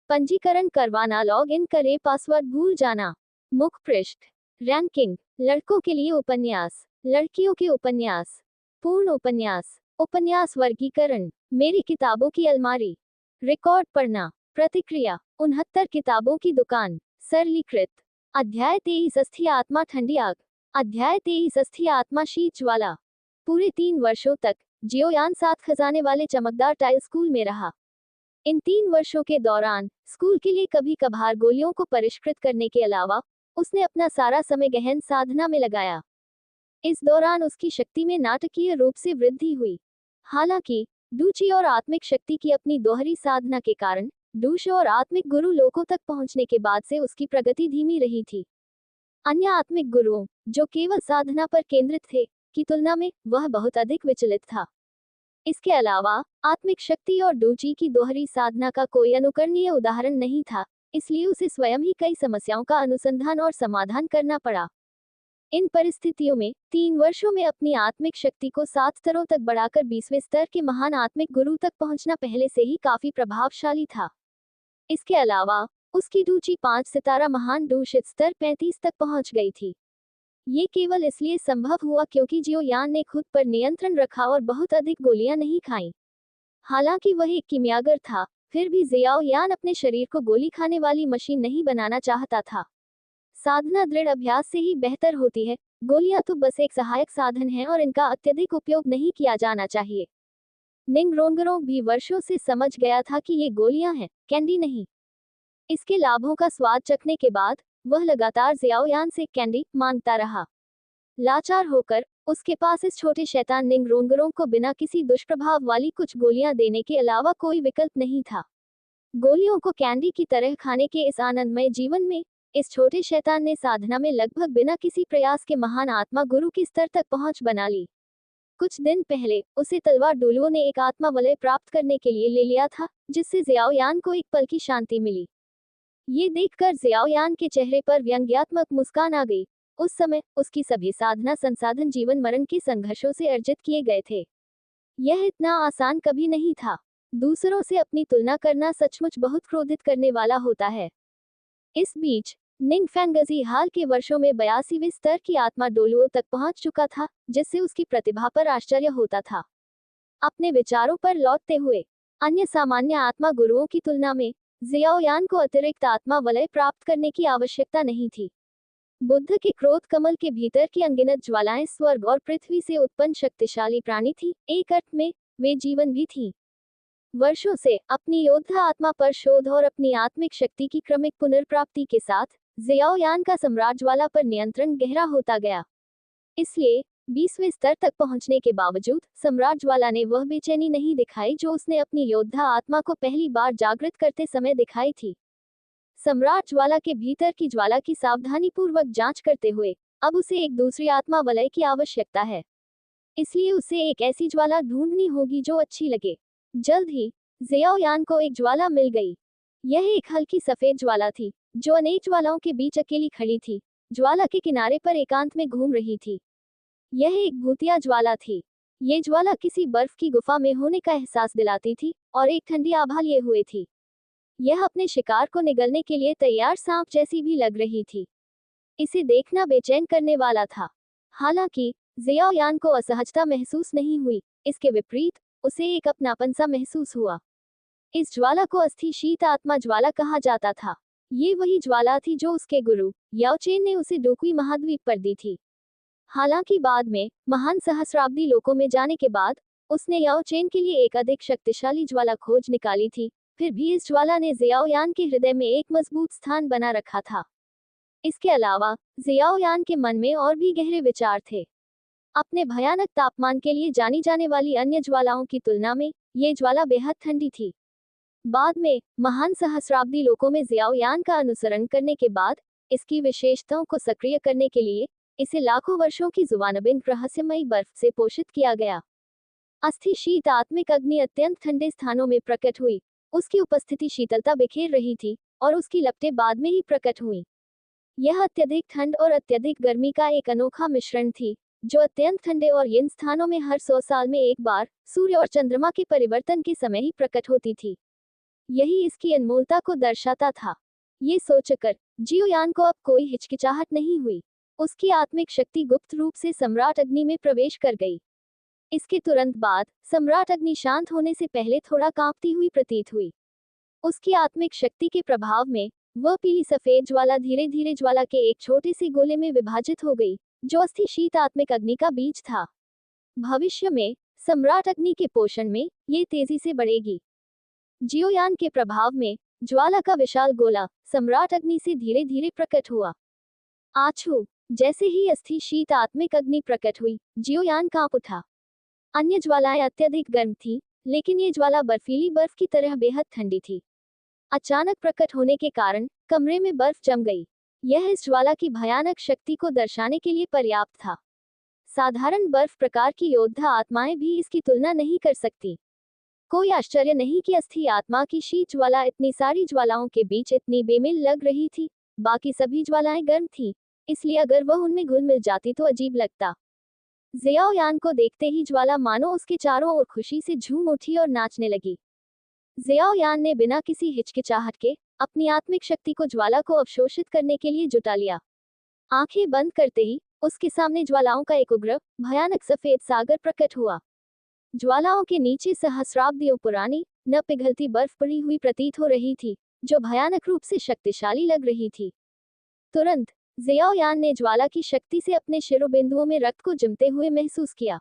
पंजीकरण करवाना, log in करें, पासवर्ड भूल जाना। मुख्य पृष्ठ। रैंकिंग। लड़कों के लिए उपन्यास, लड़कियों के उपन्यास, पूर्ण उपन्यास, उपन्यास वर्गीकरण, मेरी किताबों की अलमारी, रिकॉर्ड पढ़ना, प्रतिक्रिया, 69 किताबों की दुकान, सरलीकृत। अध्याय 23 अस्थि आत्मा ठंडी आग। अध्याय 23 अस्थि आत्मा शीत ज्वाला। पूरे 3 वर्षों तक जियोयान 7 खजाने वाले चमकदार टाइल स्कूल में रहा। इन 3 वर्षों के दौरान स्कूल के लिए कभी कभार गोलियों को परिष्कृत करने के अलावा उसने अपना सारा समय गहन साधना में लगाया। इस दौरान उसकी शक्ति में नाटकीय रूप से वृद्धि हुई। हालांकि डूची और आत्मिक शक्ति की अपनी दोहरी साधना के कारण डूश और आत्मिक गुरु लोकों तक पहुंचने के बाद से उसकी प्रगति धीमी रही थी। अन्य आत्मिक गुरुओं, जो केवल साधना पर केंद्रित थे, की तुलना में वह बहुत अधिक विचलित था। इसके अलावा आत्मिक शक्ति और डूची की दोहरी साधना का कोई अनुकरणीय उदाहरण नहीं था, इसलिए उसे स्वयं ही कई समस्याओं का अनुसंधान और समाधान करना पड़ा। इन परिस्थितियों में 3 वर्षों में अपनी आत्मिक शक्ति को 7 स्तरों तक बढ़ाकर 20वें स्तर के महान आत्मिक गुरु तक पहुंचना पहले से ही काफी प्रभावशाली था। इसके अलावा उसकी डूची 5 सितारा महान दूषित स्तर 35 तक पहुंच गई थी। ये केवल इसलिए संभव हुआ क्योंकि जियोयान ने खुद पर नियंत्रण रखा और बहुत अधिक गोलियां नहीं खाईं। हालांकि वह एक कीमियागर था, फिर भी जियाओयान अपने शरीर को गोली खाने वाली मशीन नहीं बनाना चाहता था। साधना दृढ़ अभ्यास से ही बेहतर होती है। गोलियां तो बस एक सहायक साधन है और इनका अत्यधिक उपयोग नहीं किया जाना चाहिए। निंग रोंगरोंग भी वर्षों से समझ गया था कि ये गोलियां हैं, कैंडी नहीं। इसके लाभों का स्वाद चखने के बाद वह लगातार जियाओयान से कैंडी मांगता रहा। लाचार होकर उसके पास इस छोटे शैतान निंग रोंगरोंग को बिना किसी दुष्प्रभाव वाली कुछ गोलियां देने के अलावा कोई विकल्प नहीं था। गोलियों को कैंडी की तरह खाने के इस आनंदमय जीवन में इस छोटे शैतान ने साधना में लगभग बिना किसी प्रयास के महान आत्मा गुरु की स्तर तक पहुंच बना ली। कुछ दिन पहले उसे तलवार डोलुओं ने एक आत्मा वलय प्राप्त करने के लिए ले लिया था, जिससे जियाओयान को एक पल की शांति मिली। ये देखकर जियाओयान के चेहरे पर व्यंग्यात्मक मुस्कान आ गई। उस समय उसकी सभी साधना संसाधन जीवन मरण के संघर्षों से अर्जित किए गए थे। यह इतना आसान कभी नहीं था। दूसरों से अपनी तुलना करना सचमुच बहुत क्रोधित करने वाला होता है। इस बीच निंग फैंगजी हाल के वर्षों में 82वें स्तर की आत्मा डोलुओं तक पहुंच चुका था, जिससे उसकी प्रतिभा पर आश्चर्य होता था। अपने विचारों पर लौटते हुए अन्य सामान्य आत्मा गुरुओं की तुलना में जियाओयान को अतिरिक्त आत्मा वलय प्राप्त करने की आवश्यकता नहीं थी। बुद्ध के क्रोध कमल के भीतर की अनगिनत ज्वालाएं स्वर्ग और पृथ्वी से उत्पन्न शक्तिशाली प्राणी थी, एक अर्थ में वे जीवन भी थीं। वर्षों से अपनी योद्धा आत्मा पर शोध और अपनी आत्मिक शक्ति की क्रमिक पुनर्प्राप्ति के साथ जियाओयान का सम्राट ज्वाला पर नियंत्रण गहरा होता गया। इसलिए 20वें स्तर तक पहुंचने के बावजूद सम्राट ज्वाला ने वह बेचैनी नहीं दिखाई जो उसने अपनी योद्धा आत्मा को पहली बार जागृत करते समय दिखाई थी। सम्राट ज्वाला के भीतर की ज्वाला की सावधानीपूर्वक जांच करते हुए अब उसे एक दूसरी आत्मा वलय की आवश्यकता है। इसलिए उसे एक ऐसी ज्वाला ढूंढनी होगी जो अच्छी लगे। जल्द ही जियाओयान को एक ज्वाला मिल गई। यह एक हल्की सफेद ज्वाला थी, जो अनेक ज्वालाओं के बीच अकेली खड़ी थी। ज्वाला के किनारे पर एकांत में घूम रही थी। यह एक भूतिया ज्वाला थी। ये ज्वाला किसी बर्फ की गुफा में होने का एहसास दिलाती थी और एक ठंडी आभा लिए हुए थी। यह अपने शिकार को निगलने के लिए तैयार सांप जैसी भी लग रही थी। इसे देखना बेचैन करने वाला था। हालांकि जियाओयान को असहजता महसूस नहीं हुई, इसके विपरीत उसे एक अपनापन सा महसूस हुआ। इस ज्वाला को अस्थि शीत आत्मा ज्वाला कहा जाता था। ये वही ज्वाला थी जो उसके गुरु याओचेन ने उसे डोकुई महाद्वीप पर दी थी। हालांकि बाद में महान सहस्राब्दी लोकों में जाने के बाद उसने याओचेन के लिए एक अधिक शक्तिशाली ज्वाला खोज निकाली थी, फिर भी इस ज्वाला ने जियाओयान के हृदय में एक मजबूत स्थान बना रखा था। इसके अलावा जियाओयान के मन में और भी गहरे विचार थे। अपने भयानक तापमान के लिए जानी जाने वाली अन्य ज्वालाओं की तुलना में ये ज्वाला बेहद ठंडी थी। बाद में महान सहस्राब्दी लोकों में जियाओयान का अनुसरण करने के बाद इसकी विशेषताओं को सक्रिय करने के लिए इसे लाखों वर्षों की जुबानबिंद रहस्यमयी बर्फ से पोषित किया गया। अस्थि शीत आत्मिक अग्नि अत्यंत ठंडे स्थानों में प्रकट हुई। उसकी उपस्थिति शीतलता बिखेर रही थी और उसकी लपटें बाद में ही प्रकट हुई। यह अत्यधिक ठंड और अत्यधिक गर्मी का एक अनोखा मिश्रण थी, जो अत्यंत ठंडे और इन स्थानों में हर 100 साल में एक बार सूर्य और चंद्रमा के परिवर्तन के समय ही प्रकट होती थी। यही इसकी अनमोलता को दर्शाता था। ये सोचकर जियोयान को अब कोई हिचकिचाहट नहीं हुई। उसकी आत्मिक शक्ति गुप्त रूप से सम्राट अग्नि में प्रवेश कर गई। इसके तुरंत बाद सम्राट अग्नि शांत होने से पहले थोड़ा कांपती हुई प्रतीत हुई। उसकी आत्मिक शक्ति के प्रभाव में वह पीली सफेद ज्वाला धीरे धीरे ज्वाला के एक छोटे से गोले में विभाजित हो गई, जो अस्थि शीत आत्मिक अग्नि का बीज था। भविष्य में सम्राट अग्नि के पोषण में ये तेजी से बढ़ेगी। जियोयान के प्रभाव में ज्वाला का विशाल गोला सम्राट अग्नि से धीरे धीरे प्रकट हुआ। आछू जैसे ही अस्थि शीत आत्मिक अग्नि प्रकट हुई, जियोयान कांप उठा। अन्य ज्वालाएं अत्यधिक गर्म थीं, लेकिन ये ज्वाला बर्फीली बर्फ की तरह बेहद ठंडी थी। अचानक प्रकट होने के कारण कमरे में बर्फ जम गई। यह इस ज्वाला की भयानक शक्ति को दर्शाने के लिए पर्याप्त था। साधारण बर्फ प्रकार की योद्धा आत्माएं भी इसकी तुलना नहीं कर सकती। कोई आश्चर्य नहीं कि अस्थि आत्मा की शीत ज्वाला इतनी सारी ज्वालाओं के बीच इतनी बेमिल लग रही थी। बाकी सभी ज्वालाएं गर्म थीं, इसलिए अगर वह उनमें घुल मिल जाती तो अजीब लगता। जियाओयान को देखते ही ज्वाला मानो उसके चारों ओर खुशी से झूम उठी और नाचने लगी। जियाओयान ने बिना किसी हिचकिचाहट के अपनी आत्मिक शक्ति को ज्वाला को अवशोषित करने के लिए जुटा लिया। आंखें बंद करते ही उसके सामने ज्वालाओं का एक उग्र भयानक सफेद सागर प्रकट हुआ। ज्वालाओं के नीचे सहस्राब्दियों पुरानी न पिघलती बर्फ पड़ी हुई प्रतीत हो रही थी, जो भयानक रूप से शक्तिशाली लग रही थी। तुरंत जियाओयान ने ज्वाला की शक्ति से अपने शिरोबिंदुओं में रक्त को जमते हुए महसूस किया।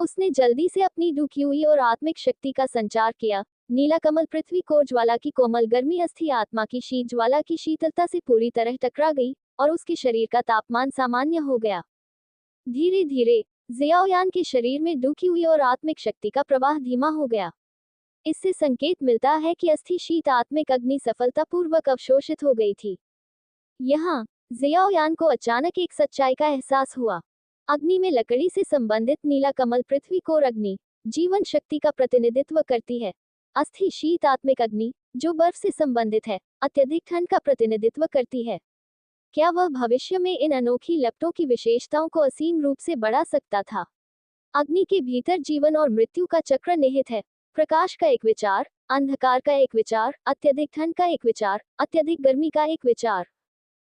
उसने जल्दी से अपनी डुकी हुई और आत्मिक शक्ति का संचार किया। नीला कमल पृथ्वी को ज्वाला की कोमल गर्मी अस्थि आत्मा की शीत ज्वाला की शीतलता से पूरी तरह टकरा गई और उसके शरीर का तापमान सामान्य हो गया। धीरे धीरे जियाओयान के शरीर में डुकी हुई और आत्मिक शक्ति का प्रवाह धीमा हो गया। इससे संकेत मिलता है कि अस्थि शीत आत्मिक अग्नि सफलतापूर्वक अवशोषित हो गई थी। यहाँ जियाओयान को अचानक एक सच्चाई का एहसास हुआ। अग्नि में लकड़ी से संबंधित नीला कमल पृथ्वी कोर अग्नि जीवन शक्ति का प्रतिनिधित्व करती है। अस्थि शीत आत्मिक अग्नि जो बर्फ से संबंधित है, अत्यधिक ठंड का प्रतिनिधित्व करती है। क्या वह भविष्य में इन अनोखी लपटों की विशेषताओं को असीम रूप से बढ़ा सकता था? अग्नि के भीतर जीवन और मृत्यु का चक्र निहित है। प्रकाश का एक विचार, अंधकार का एक विचार, अत्यधिक ठंड का एक विचार, अत्यधिक गर्मी का एक विचार।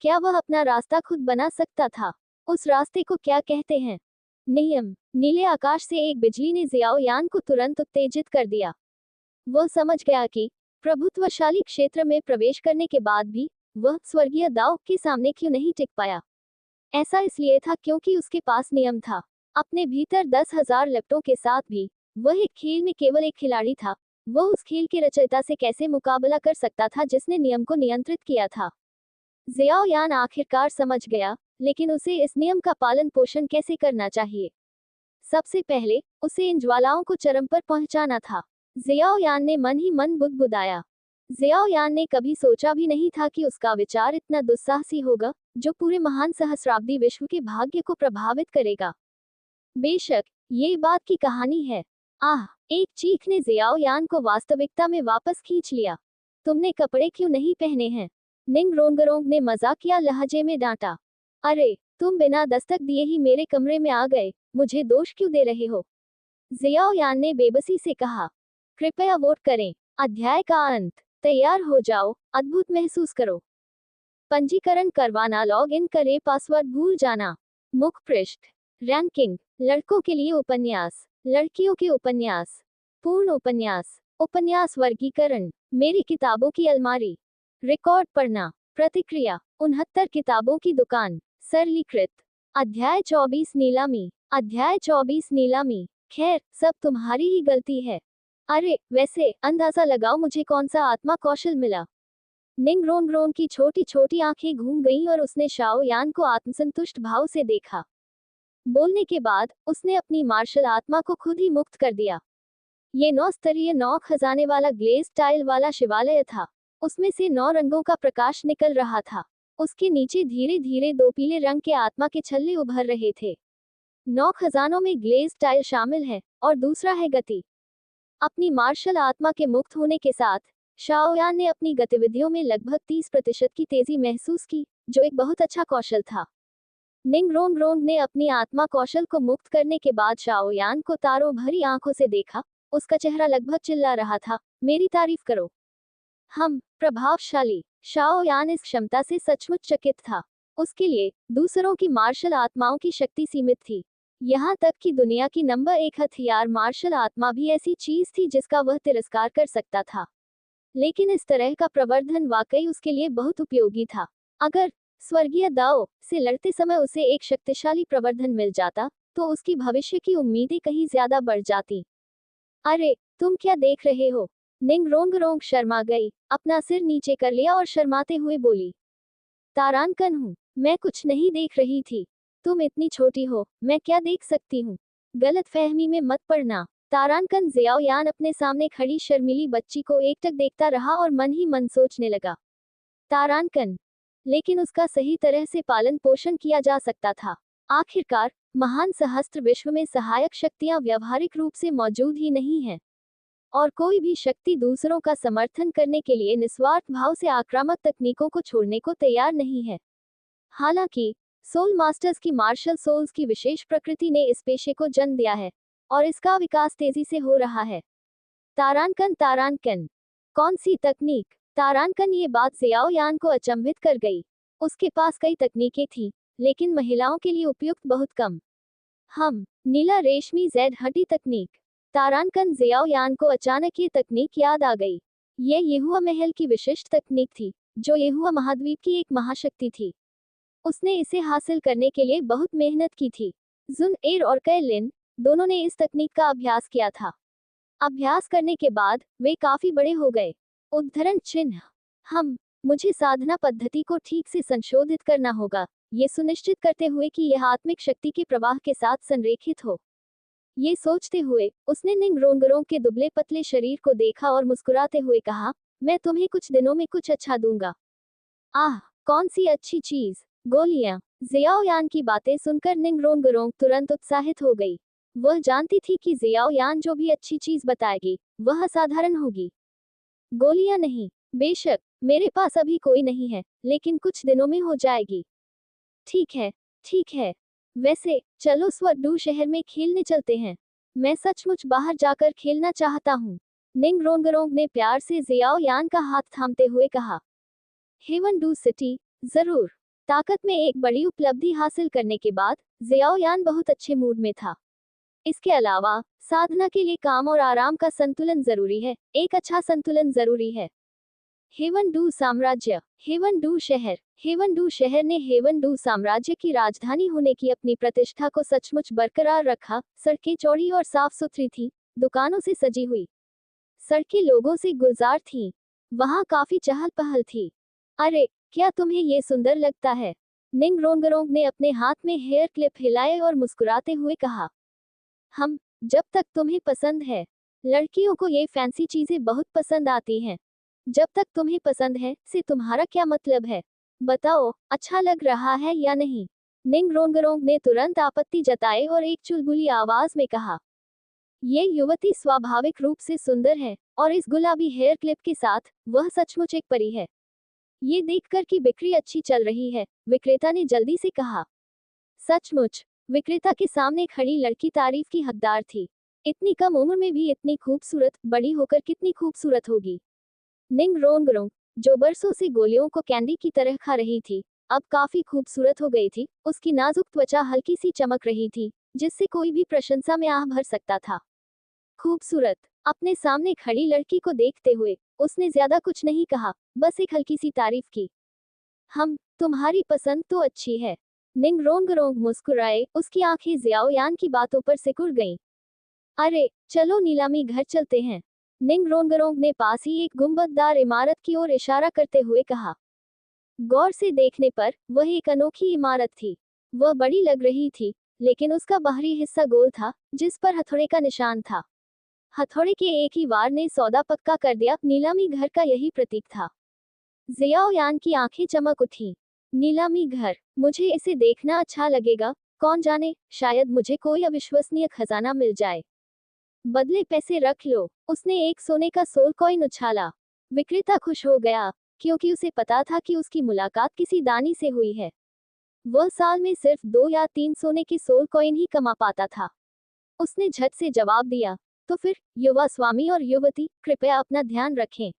क्या वह अपना रास्ता खुद बना सकता था? उस रास्ते को क्या कहते हैं? नियम। नीले आकाश से एक बिजली ने जियाओयान को तुरंत उत्तेजित कर दिया। वह समझ गया कि प्रभुत्वशाली क्षेत्र में प्रवेश करने के बाद भी वह स्वर्गीय दाव के सामने क्यों नहीं टिक पाया। ऐसा इसलिए था क्योंकि उसके पास नियम था। अपने भीतर 10,000 लपटों के साथ भी वह एक खेल में केवल एक खिलाड़ी था। वह उस खेल के रचयिता से कैसे मुकाबला कर सकता था जिसने नियम को नियंत्रित किया था। जियाओयान आखिरकार समझ गया, लेकिन उसे इस नियम का पालन पोषण कैसे करना चाहिए। सबसे पहले उसे इन ज्वालाओं को चरम पर पहुंचाना था। जियाओयान ने मन ही मन बुदबुदाया। जियाओयान ने कभी सोचा भी नहीं था कि उसका विचार इतना दुस्साहसी होगा, जो पूरे महान सहस्राब्दी विश्व के भाग्य को प्रभावित करेगा। बेशक ये बात की कहानी है। आह! एक चीख ने जियाओयान को वास्तविकता में वापस खींच लिया। तुमने कपड़े क्यों नहीं पहने हैं? निंगरोंगरोंग ने मजाकिया लहजे में डांटा। अरे, तुम बिना दस्तक दिए ही मेरे कमरे में आ गए, मुझे दोष क्यों दे रहे हो? जियाओयान ने बेबसी से कहा। कृपया वोट करें। अध्याय का अंत। तैयार हो जाओ, अद्भुत महसूस करो। पंजीकरण करवाना, लॉग इन करें, पासवर्ड भूल जाना। मुख्य पृष्ठ। रैंकिंग। लड़कों के लिए उपन्यास, लड़कियों के उपन्यास, पूर्ण उपन्यास, उपन्यास वर्गीकरण, मेरी किताबों की अलमारी, रिकॉर्ड पढ़ना, प्रतिक्रिया, 69 किताबों की दुकान, सरलीकृत। अध्याय 24 नीलामी। अध्याय 24 नीलामी। खैर, सब तुम्हारी ही गलती है। अरे, वैसे अंदाजा लगाओ मुझे कौन सा आत्मा कौशल मिला। निंगरोंगरोंग की छोटी छोटी आंखें घूम गईं और उसने शाओयान को आत्मसंतुष्ट भाव से देखा। बोलने के बाद उसने अपनी मार्शल आत्मा को खुद ही मुक्त कर दिया। ये 9 स्तरीय 9 खजाने वाला ग्लेज टाइल वाला शिवालय था। उसमें से 9 रंगों का प्रकाश निकल रहा था। उसके नीचे धीरे धीरे 2 पीले रंग के आत्मा के छल्ले उभर रहे थे। 9 खजानों में ग्लेज टाइल शामिल है और दूसरा है गति। अपनी मार्शल आत्मा के मुक्त होने के साथ शाओयान ने अपनी गतिविधियों में लगभग 30% की तेजी महसूस की, जो एक बहुत अच्छा कौशल था। निंगरोंगरोंग ने अपनी आत्मा कौशल को मुक्त करने के बाद शाओयान को तारों भरी आंखों से देखा। उसका चेहरा लगभग चिल्ला रहा था, मेरी तारीफ करो। हम प्रभावशाली शाओ यान इस क्षमता से सचमुच चकित था। उसके लिए दूसरों की मार्शल आत्माओं की शक्ति सीमित थी। यहाँ तक कि दुनिया की नंबर 1 हथियार मार्शल आत्मा भी ऐसी चीज थी जिसका वह तिरस्कार कर सकता था। लेकिन इस तरह का प्रवर्धन वाकई उसके लिए बहुत उपयोगी था। अगर स्वर्गीय दाओ से लड़ते समय उसे एक शक्तिशाली प्रवर्धन मिल जाता तो उसकी भविष्य की उम्मीदें कहीं ज्यादा बढ़ जाती। अरे, तुम क्या देख रहे हो? निंग रोंग रोंग शर्मा गई, अपना सिर नीचे कर लिया और शर्माते हुए बोली, तारानकन हूँ, मैं कुछ नहीं देख रही थी। तुम इतनी छोटी हो, मैं क्या देख सकती हूँ? गलत फहमी में मत पड़ना। तारानकन जियाओ यान अपने सामने खड़ी शर्मीली बच्ची को एकटक देखता रहा और मन ही मन सोचने लगा, तारानकन, लेकिन उसका सही तरह से पालन पोषण किया जा सकता था। आखिरकार महान सहस्त्र विश्व में सहायक शक्तियां व्यावहारिक रूप से मौजूद ही नहीं हैं, और कोई भी शक्ति दूसरों का समर्थन करने के लिए निस्वार्थ भाव से आक्रामक तकनीकों को छोड़ने को तैयार नहीं है। हालांकि सोल मास्टर्स की मार्शल सोल्स की विशेष प्रकृति ने इस पेशे को जन्म दिया है, और इसका विकास तेजी से हो रहा है। तारानकन तारानकन, कौन सी तकनीक? तारानकन ये बात जियाओ यान को अचंभित कर गई। उसके पास कई तकनीकें थीं, लेकिन महिलाओं के लिए उपयुक्त बहुत कम। हम नीला रेशमी जेड हटी तकनीक। तारानकन जियाओ यान को अचानक ये तकनीक याद आ गई। ये येहुआ महल की विशिष्ट तकनीक थी, जो येहुआ महाद्वीप की एक महाशक्ति थी। उसने इसे हासिल करने के लिए बहुत मेहनत की थी। जुन एर और कैलिन दोनों ने इस तकनीक का अभ्यास किया था। अभ्यास करने के बाद वे काफी बड़े हो गए। उद्धरण चिन्ह। हम मुझे साधना पद्धति को ठीक से संशोधित करना होगा, ये सुनिश्चित करते हुए कि यह आत्मिक शक्ति के प्रवाह के साथ संरेखित हो। ये सोचते हुए उसने निंग रोंगरोंग के दुबले पतले शरीर को देखा और मुस्कुराते हुए कहा, मैं तुम्हें कुछ दिनों में कुछ अच्छा दूंगा। आह, कौन सी अच्छी चीज? गोलियां। जियाओ यान की बातें सुनकर निंग रोंगरोंग तुरंत उत्साहित हो गई। वह जानती थी कि जियाओ यान जो भी अच्छी चीज बताएगी वह असाधारण होगी। गोलियां नहीं, बेशक मेरे पास अभी कोई नहीं है, लेकिन कुछ दिनों में हो जाएगी। ठीक है, ठीक है। वैसे चलो स्वरडू शहर में खेलने चलते हैं। मैं सचमुच बाहर जाकर खेलना चाहता हूँ। निंग रोंगरोंग ने प्यार से जियाओ यान का हाथ थामते हुए कहा। हेवन डू सिटी, जरूर। ताकत में एक बड़ी उपलब्धि हासिल करने के बाद जियाओ यान बहुत अच्छे मूड में था। इसके अलावा साधना के लिए काम और आराम का संतुलन जरूरी है, एक अच्छा संतुलन जरूरी है। हेवन डू साम्राज्य। हेवन डू शहर। हेवन डू शहर ने हेवन डू साम्राज्य की राजधानी होने की अपनी प्रतिष्ठा को सचमुच बरकरार रखा। सड़कें चौड़ी और साफ सुथरी थी, दुकानों से सजी हुई सड़कें लोगों से गुलजार थीं। वहां काफी चहल पहल थी। अरे, क्या तुम्हें ये सुंदर लगता है? निंग रोंगरोंग ने अपने हाथ में हेयर क्लिप हिलाए और मुस्कुराते हुए कहा, हम जब तक तुम्हें पसंद है। लड़कियों को ये फैंसी चीजें बहुत पसंद आती हैं। जब तक तुम्हें पसंद है से तुम्हारा क्या मतलब है? बताओ, अच्छा लग रहा है या नहीं? निंग रोंगरोंग ने तुरंत आपत्ति जताई और एक चुलबुली आवाज में कहा, ये युवती स्वाभाविक रूप से सुंदर है, और इस गुलाबी हेयर क्लिप के साथ वह सचमुच एक परी है। ये देखकर कि बिक्री अच्छी चल रही है, विक्रेता ने जल्दी से कहा। सचमुच, विक्रेता के सामने खड़ी लड़की तारीफ की हकदार थी। इतनी कम उम्र में भी इतनी खूबसूरत, बड़ी होकर कितनी खूबसूरत होगी। निंग रोंगरोंग, जो बरसों से गोलियों को कैंडी की तरह खा रही थी, अब काफी खूबसूरत हो गई थी। उसकी नाजुक त्वचा हल्की सी चमक रही थी, जिससे कोई भी प्रशंसा में आह भर सकता था। खूबसूरत। अपने सामने खड़ी लड़की को देखते हुए उसने ज्यादा कुछ नहीं कहा, बस एक हल्की सी तारीफ की। हम तुम्हारी पसंद तो अच्छी है। निंग रोंगरोंग मुस्कुराए, उसकी आंखें जियाओ यान की बातों पर सिकुड़ गईं। अरे, चलो नीलामी घर चलते हैं। निंग रोंगरोंग ने पास ही एक गुंबददार इमारत की ओर इशारा करते हुए कहा। गौर से देखने पर वह एक अनोखी इमारत थी। वह बड़ी लग रही थी, लेकिन उसका बाहरी हिस्सा गोल था, जिस पर हथौड़े का निशान था। हथौड़े के एक ही वार ने सौदा पक्का कर दिया। नीलामी घर का यही प्रतीक था। जियाओ यान की आंखें चमक उठी। नीलामी घर, मुझे इसे देखना अच्छा लगेगा। कौन जाने, शायद मुझे कोई अविश्वसनीय खजाना मिल जाए। बदले पैसे रख लो। उसने एक सोने का सोल कॉइन उछाला। विक्रेता खुश हो गया, क्योंकि उसे पता था कि उसकी मुलाकात किसी दानी से हुई है। वह साल में सिर्फ 2 या 3 सोने के सोल कॉइन ही कमा पाता था। उसने झट से जवाब दिया, तो फिर युवा स्वामी और युवती, कृपया अपना ध्यान रखें।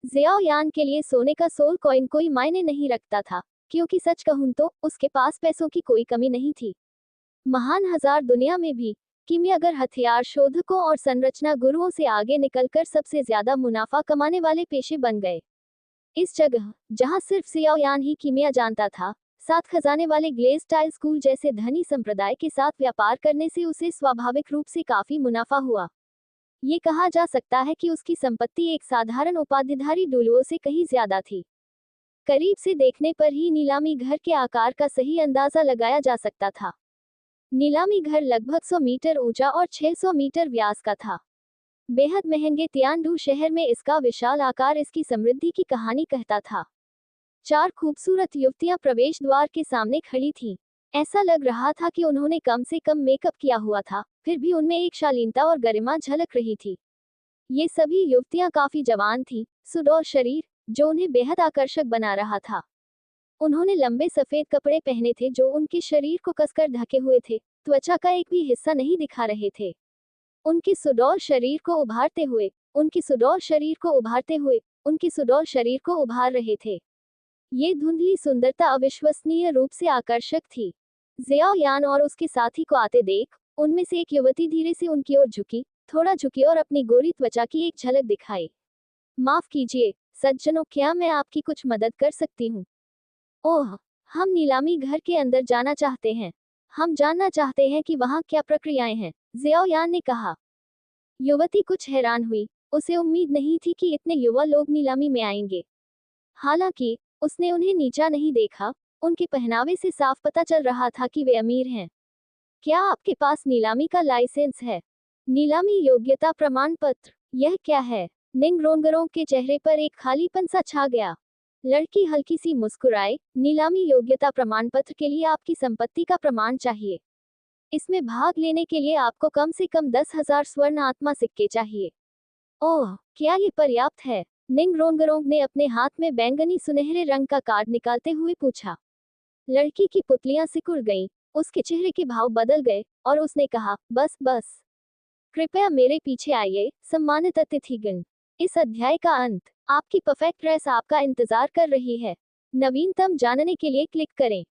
जियाओ यान के लिए सोने का सोल कॉइन कोई मायने नहीं रखता था, क्योंकि सच कहूं तो उसके पास पैसों की कोई कमी नहीं थी। महान हजार दुनिया में भी कीमियागर हथियार शोधकों और संरचना गुरुओं से आगे निकलकर सबसे ज्यादा मुनाफा कमाने वाले पेशे बन गए। इस जगह जहां सिर्फ जियाओ यान ही कीमिया जानता था, साथ खजाने वाले ग्लेज स्टाइल स्कूल जैसे धनी संप्रदाय के साथ व्यापार करने से उसे स्वाभाविक रूप से काफी मुनाफा हुआ। ये कहा जा सकता है कि उसकी संपत्ति एक साधारण उपाधिधारी डुलुओ से कहीं ज्यादा थी। करीब से देखने पर ही नीलामी घर के आकार का सही अंदाजा लगाया जा सकता था। नीलामी घर लगभग 100 मीटर ऊंचा और 600 मीटर व्यास का था। बेहद महंगे तियानडू शहर में इसका विशाल आकार इसकी समृद्धि की कहानी कहता था। 4 खूबसूरत युवतियां प्रवेश द्वार के सामने खड़ी थीं। ऐसा लग रहा था कि उन्होंने कम से कम मेकअप किया हुआ था, फिर भी उनमें एक शालीनता और गरिमा झलक रही थी। ये सभी युवतियां काफी जवान थीं, सुडौल शरीर, जो उन्हें बेहद आकर्षक बना रहा था। उन्होंने लंबे सफेद कपड़े पहने थे जो उनके शरीर को कसकर ढके हुए थे, त्वचा का एक भी हिस्सा नहीं दिखा रहे थे। उनके सुडौल शरीर को उभारते हुए, उनके सुडौल शरीर को उभारते हुए, उनके सुडौल शरीर को उभार रहे थे। ये धुंधली सुंदरता अविश्वसनीय रूप से आकर्षक थी। जियाओ यान और उसके साथी को आते देख, उनमें से एक युवती धीरे से उनकी ओर झुकी, थोड़ा झुकी और अपनी गोरी त्वचा की एक झलक दिखाई। माफ कीजिए सज्जनों, क्या मैं आपकी कुछ मदद कर सकती हूँ? ओह, हम नीलामी घर के अंदर जाना चाहते हैं। हम जानना चाहते हैं कि वहाँ क्या प्रक्रियाएं हैं, जियाओ यान ने कहा। युवती कुछ हैरान हुई, उसे उम्मीद नहीं थी कि इतने युवा लोग नीलामी में आएंगे। हालांकि उसने उन्हें नीचा नहीं देखा, उनके पहनावे से साफ पता चल रहा था कि वे अमीर हैं। क्या आपके पास नीलामी का लाइसेंस है? नीलामी योग्यता प्रमाण पत्र? यह क्या है? निंग रोंगरों के चेहरे पर एक खालीपन सा छा गया। लड़की हल्की सी मुस्कुराई, नीलामी योग्यता प्रमाण पत्र के लिए आपकी संपत्ति का प्रमाण चाहिए। इसमें भाग लेने के लिए आपको कम से कम 10,000 स्वर्ण आत्मा सिक्के चाहिए। ओह, क्या ये पर्याप्त है? निंग रोंगरोंग ने अपने हाथ में बैंगनी सुनहरे रंग का कार्ड निकालते हुए पूछा। लड़की की पुतलियां सिकुड़ गईं, उसके चेहरे के भाव बदल गए और उसने कहा, बस बस, कृपया मेरे पीछे आइए, सम्मानित अतिथिगण। इस अध्याय का अंत, आपकी परफेक्ट ड्रेस आपका इंतजार कर रही है। नवीनतम जानने के लिए क्लिक करें।